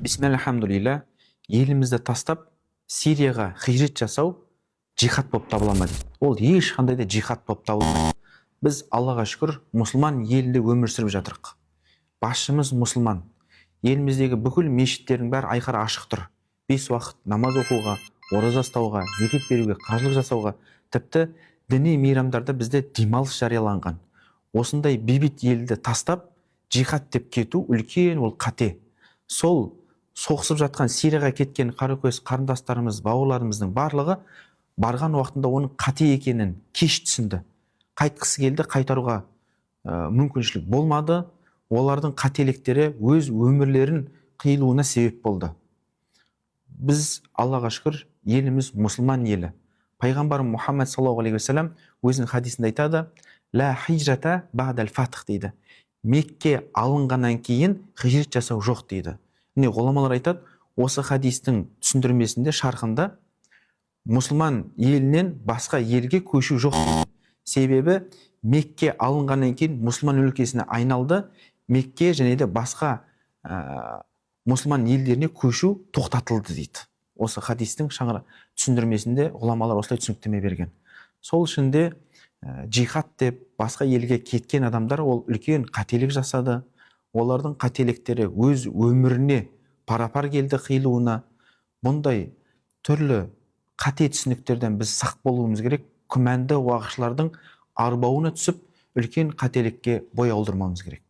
Бисмиллахамдулилля, елімізді тастап Сирияға хижрет жасау джихад болып табыла ма дейді. Ол ешқандай да джихад болып табылмайды. Біз Аллаға шүкір мұсылман елінде өмір сүріп жатырық. Басшымыз мұсылман. Еліміздегі бүкіл мешіттердің бәрі айқара ашық тұр. 5 уақыт намаз оқуға, ораза ұстауға, зекет беруге, қажылық жасауға, тіпті діни мейрамдарда бізде демалыс жарияланған. Осындай бейбіт елді тастап джихад деп кету үлкен ол қате. Сол соғысып жатқан Сирияға кеткен қаракөз қарындастарымыз, бауырларымыздың барлығы барған уақытында оның қате екенін кеш түсінді. Қайтқысы келді, қайтаруға мүмкіншілік болмады. Олардың қателіктері өз өмірлерін қиылуына себеп болды. Біз Аллаға шүкір еліміз мұсылман елі. Пайғамбар Мұхаммед саллаллаху алейхи вассалам өзінің хадисінде айтады: «Ла хижрата ба'дал фатх» дейді. Мекке алынғаннан кейін хижрет жасау жоқ дейді. Міне ғұламалар айтады, осы хадистің түсіндірмесінде, шархында мұсылман елінен басқа елге көшу жоқ дейді. Себебі Мекке алынғаннан кейін мұсылман өлкесіне айналды. Мекке және де басқа мұсылман елдеріне көшу тоқтатылды дейді. Осы хадистің түсіндірмесінде ғұламалар осылай түсініктеме берген. Сол үшін де джихад деп басқа елге кеткен адамдар ол үлкен қателік жасады. Олардың қателіктері өз өміріне пара-пар келді қиылуына. Бұндай түрлі қате түсініктерден біз сақ болуымыз керек. Күмәнді уағызшылардың арбауына түсіп үлкен қателікке бой алдырмауымыз керек.